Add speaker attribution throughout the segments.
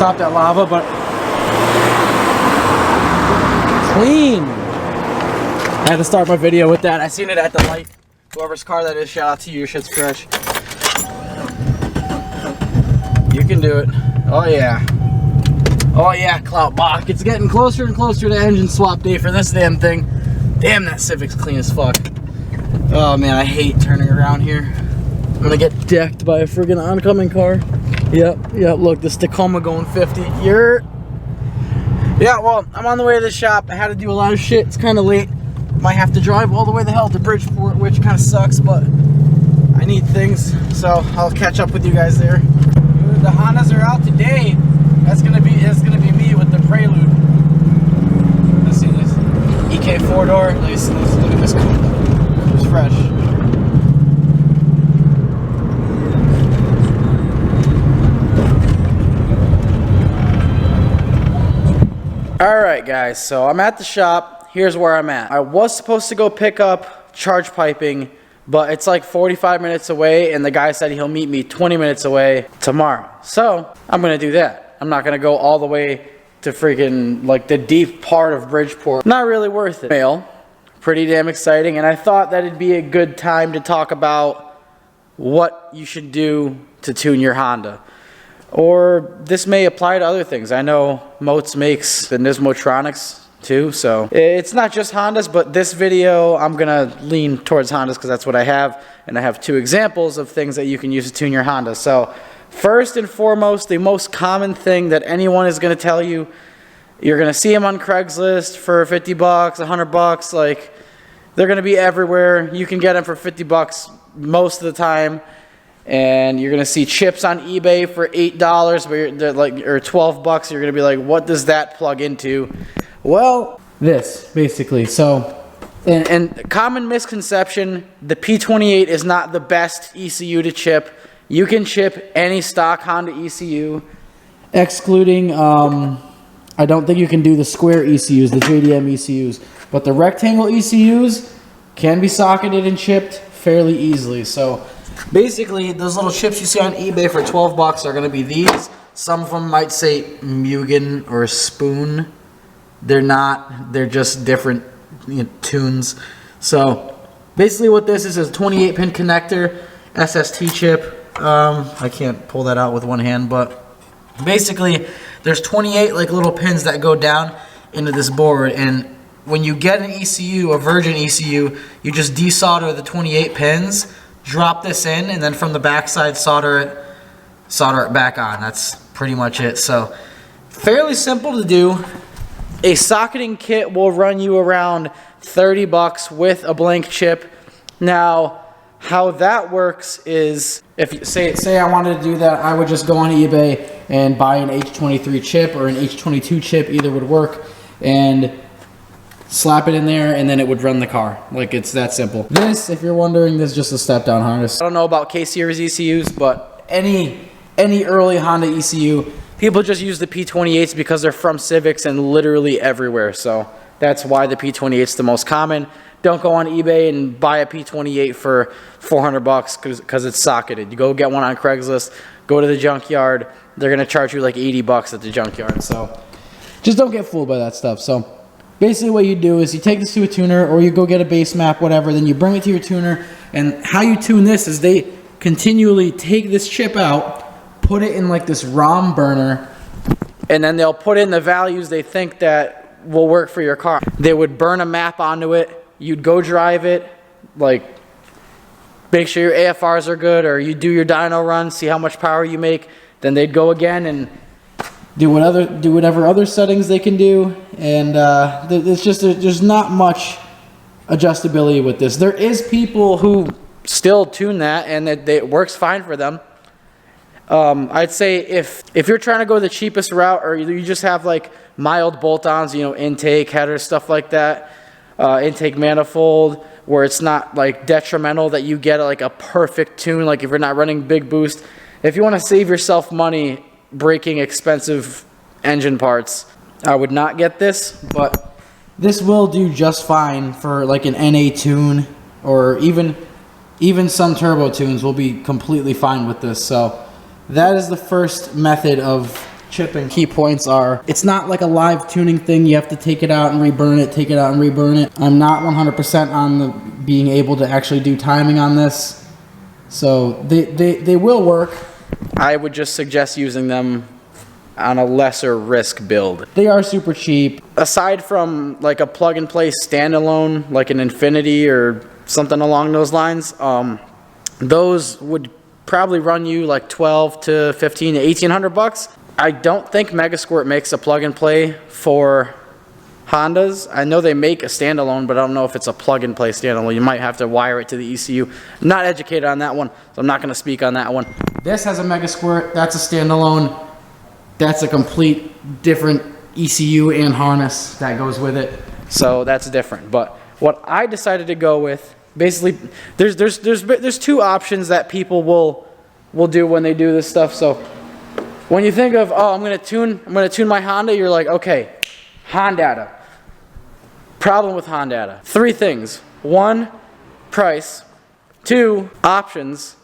Speaker 1: stop that lava, but clean. I had to start my video with that. I seen it at the light. Whoever's car that is, shout out to you. Your shit's fresh. You can do it. Oh yeah. Oh yeah, Clout Bach. It's getting closer and closer to engine swap day for this damn thing. Damn, that Civic's clean as fuck. Oh man, I hate turning around here. I'm gonna get decked by a friggin' oncoming car. Yep, look, this Tacoma going 50. Yeah, well, I'm on the way to the shop. I had to do a lot of shit. It's kind of late. Might have to drive all the way the hell to Bridgeport, which kind of sucks, but I need things, so I'll catch up with you guys there. The Hondas are out today. That's gonna be me with the Prelude. Let's see this EK 4-door. Let's look at this. It's fresh. Alright guys, so I'm at the shop. Here's where I'm at. I was supposed to go pick up charge piping, but it's like 45 minutes away, and the guy said he'll meet me 20 minutes away tomorrow. So I'm gonna do that. I'm not gonna go all the way to freaking like the deep part of Bridgeport. Not really worth it. Mail, pretty damn exciting, and I thought that it'd be a good time to talk about what you should do to tune your Honda. Or this may apply to other things. I know Moates makes the Nismotronics too, so it's not just Hondas, but this video I'm gonna lean towards Hondas because that's what I have, and I have two examples of things that you can use to tune your Honda. So first and foremost, the most common thing that anyone is gonna tell you, you're gonna see them on Craigslist for 50 bucks, 100 bucks, like they're gonna be everywhere. You can get them for 50 bucks most of the time. And you're gonna see chips on eBay for $8, but they're like, or 12 bucks. You're gonna be like, what does that plug into? Well, this basically. So, and common misconception: the P28 is not the best ECU to chip. You can chip any stock Honda ECU, excluding I don't think you can do the square ECUs, the JDM ECUs, but the rectangle ECUs can be socketed and chipped fairly easily. So basically, those little chips you see on eBay for 12 bucks are going to be these. Some of them might say Mugen or Spoon. They're not. They're just different tunes. So basically what this is a 28-pin connector, SST chip. I can't pull that out with one hand, but basically there's 28 like little pins that go down into this board, and when you get an ECU, a virgin ECU, you just desolder the 28 pins, drop this in, and then from the backside solder it back on. That's pretty much it. So fairly simple to do. A socketing kit will run you around 30 bucks with a blank chip. Now, how that works is, if you say I wanted to do that, I would just go on eBay and buy an H23 chip or an H22 chip, either would work, and slap it in there, and then it would run the car. Like, it's that simple. This, if you're wondering, this is just a step-down harness. I don't know about K-Series ECUs, but any early Honda ECU, people just use the P28s because they're from Civics and literally everywhere. So that's why the P28 is the most common. Don't go on eBay and buy a P28 for 400 bucks because it's socketed. You go get one on Craigslist, go to the junkyard, they're gonna charge you like 80 bucks at the junkyard. So just don't get fooled by that stuff. So basically what you do is you take this to a tuner, or you go get a base map, whatever, then you bring it to your tuner, and how you tune this is they continually take this chip out, put it in like this ROM burner, and then they'll put in the values they think that will work for your car. They would burn a map onto it, you'd go drive it, like make sure your AFRs are good, or you do your dyno run, see how much power you make, then they'd go again and do whatever other settings they can do, and there's not much adjustability with this. There is people who still tune that, and it works fine for them. I'd say if you're trying to go the cheapest route, or you just have like mild bolt-ons, intake, header, stuff like that, intake manifold, where it's not like detrimental that you get like a perfect tune, like if you're not running big boost. If you want to save yourself money breaking expensive engine parts, I would not get this, but this will do just fine for like an NA tune, or even some turbo tunes will be completely fine with this. So that is the first method of chip and key points are, it's not like a live tuning thing. You have to take it out and reburn it, take it out and reburn it. I'm not 100% on the being able to actually do timing on this. So they will work. I would just suggest using them on a lesser risk build. They are super cheap. Aside from like a plug and play standalone, like an Infinity or something along those lines, those would probably run you like 12 to 15 to 1800 bucks. I don't think Megasquirt makes a plug and play for Hondas. I know they make a standalone, but I don't know if it's a plug and play standalone. You might have to wire it to the ECU. I'm not educated on that one, so I'm not going to speak on that one. This has a Megasquirt. That's a standalone. That's a complete different ECU and harness that goes with it. So that's different. But what I decided to go with, basically, there's two options that people will do when they do this stuff. So when you think of, oh, I'm gonna tune my Honda, you're like, okay, Hondata. Problem with Hondata. 3 things. 1, price. 2, options.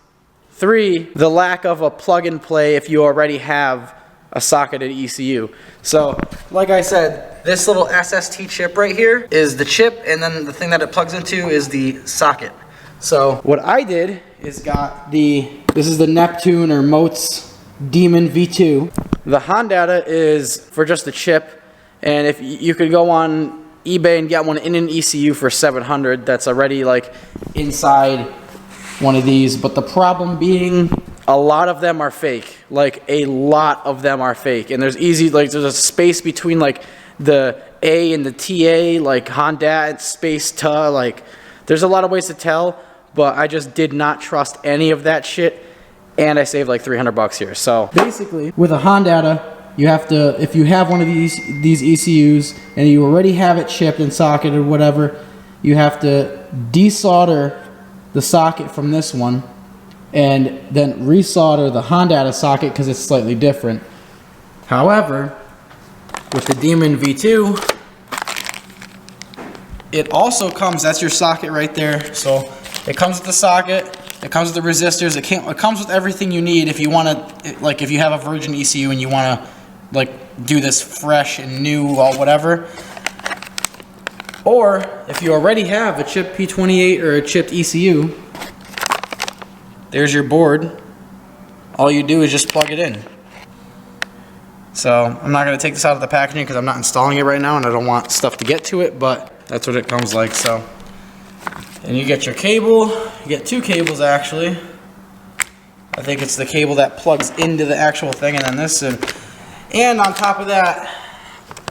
Speaker 1: 3, the lack of a plug and play if you already have a socketed ECU. So, like I said, this little SST chip right here is the chip, and then the thing that it plugs into is the socket. So, what I did is got this is the Neptune or Moates Demon V2. The Hondata is for just the chip, and if you could go on eBay and get one in an ECU for $700, that's already like inside one of these. But the problem being, a lot of them are fake. Like a lot of them are fake, and there's there's a space between like the A and the TA, like Honda space ta. Like there's a lot of ways to tell, but I just did not trust any of that shit, and I saved like 300 bucks here. So basically, with a Hondata, you have to, if you have one of these ECUs and you already have it chipped and socketed or whatever, you have to desolder the socket from this one and then resolder the Hondata socket because it's slightly different. However, with the Demon V2, it also comes, that's your socket right there. So it comes with the socket, it comes with the resistors, it comes with everything you need if you want to, like if you have a virgin ECU and you want to like do this fresh and new or whatever. Or if you already have a chipped P28 or a chipped ECU, there's your board. All you do is just plug it in. So I'm not going to take this out of the packaging because I'm not installing it right now and I don't want stuff to get to it, but that's what it comes like. So, and you get your cable. You get 2 cables actually. I think it's the cable that plugs into the actual thing, and then this. And on top of that,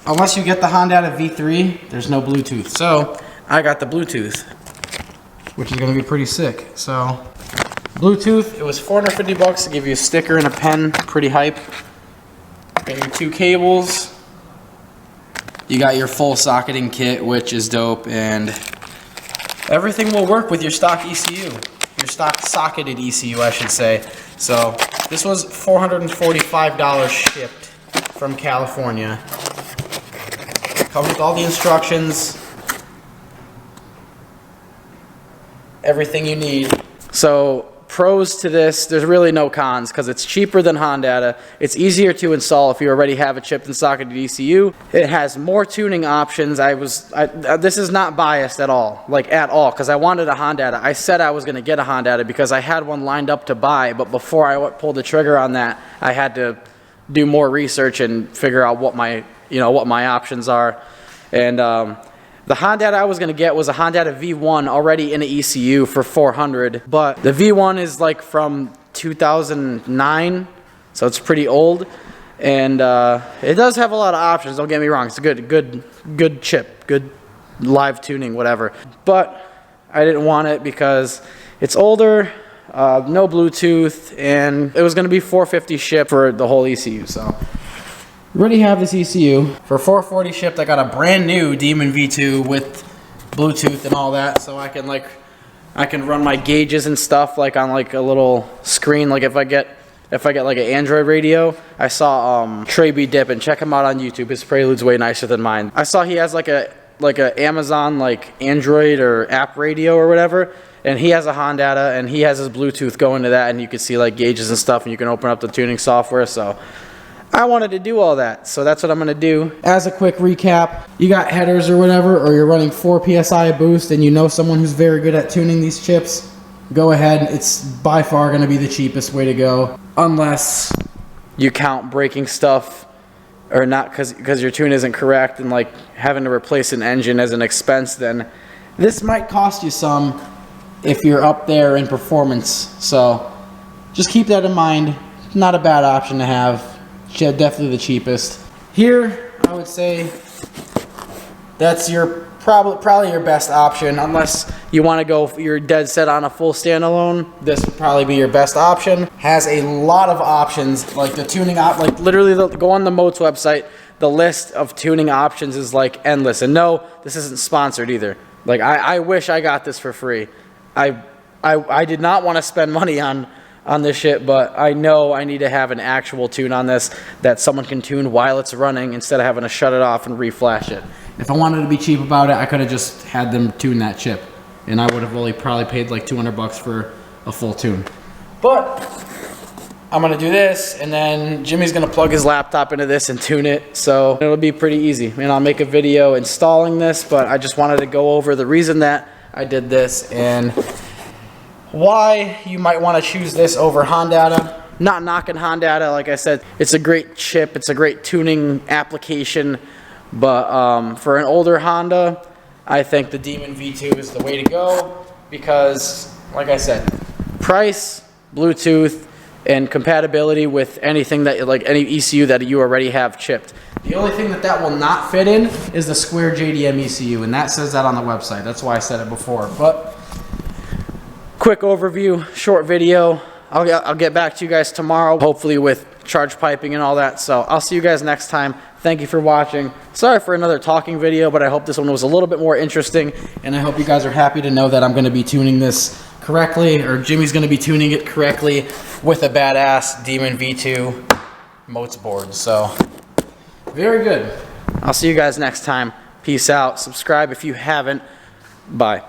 Speaker 1: unless you get the Hondata V3, there's no Bluetooth. So I got the Bluetooth, which is going to be pretty sick. So Bluetooth, it was 450 bucks to give you a sticker and a pen. Pretty hype. Got your 2 cables. You got your full socketing kit, which is dope, and everything will work with your stock ECU. Your stock socketed ECU, I should say. So this was $445 shipped from California. Comes with all the instructions, everything you need. So pros to this, there's really no cons because it's cheaper than Hondata. It's easier to install if you already have a chipped and socketed ECU. It has more tuning options. This is not biased at all, because I wanted a Hondata. I said I was going to get a Hondata because I had one lined up to buy, but before I pulled the trigger on that, I had to do more research and figure out what my options are. And the Hondata I was going to get was a Hondata V1 already in an ECU for $400, but the V1 is like from 2009, so it's pretty old, and it does have a lot of options, don't get me wrong. It's a good chip, good live tuning, whatever, but I didn't want it because it's older, no Bluetooth, and it was going to be $450 shipped for the whole ECU. So already have this ECU for $440 shipped. I got a brand new Demon V2 with Bluetooth and all that, so I can run my gauges and stuff like on like a little screen. Like if I get like an Android radio, I saw Trey B Dippin', check him out on YouTube. His Prelude's way nicer than mine. I saw he has like a Amazon like Android or app radio or whatever, and he has a Hondata and he has his Bluetooth going to that, and you can see like gauges and stuff, and you can open up the tuning software. So I wanted to do all that, so that's what I'm gonna do. As a quick recap, you got headers or whatever, or you're running 4 PSI boost and you know someone who's very good at tuning these chips, go ahead. It's by far gonna be the cheapest way to go. Unless you count breaking stuff or not because your tune isn't correct and like having to replace an engine as an expense, then this might cost you some if you're up there in performance. So just keep that in mind. Not a bad option to have. Definitely the cheapest. Here, I would say that's your probably your best option, unless you want to go, you're dead set on a full standalone. This would probably be your best option. Has a lot of options, like the tuning like literally go on the Moates website. The list of tuning options is like endless. And no, this isn't sponsored either. Like I wish I got this for free. I did not want to spend money on this shit, but I know I need to have an actual tune on this that someone can tune while it's running instead of having to shut it off and reflash it. If I wanted to be cheap about it, I could have just had them tune that chip, and I would have only probably paid like 200 bucks for a full tune. But I'm gonna do this, and then Jimmy's gonna plug his laptop into this and tune it, so it'll be pretty easy. And I'll make a video installing this, but I just wanted to go over the reason that I did this and why you might want to choose this over Hondata. Not knocking Hondata, like I said, it's a great chip, it's a great tuning application, but for an older Honda, I think the Demon V2 is the way to go because, like I said, price, Bluetooth, and compatibility with anything that, like any ECU that you already have chipped. The only thing that will not fit in is the square JDM ECU, and that says that on the website. That's why I said it before. But quick overview, short video. I'll get back to you guys tomorrow, hopefully with charge piping and all that. So I'll see you guys next time. Thank you for watching. Sorry for another talking video, but I hope this one was a little bit more interesting, and I hope you guys are happy to know that I'm going to be tuning this correctly, or Jimmy's going to be tuning it correctly with a badass Demon V2 Moates board. So very good. I'll see you guys next time. Peace out. Subscribe if you haven't. Bye.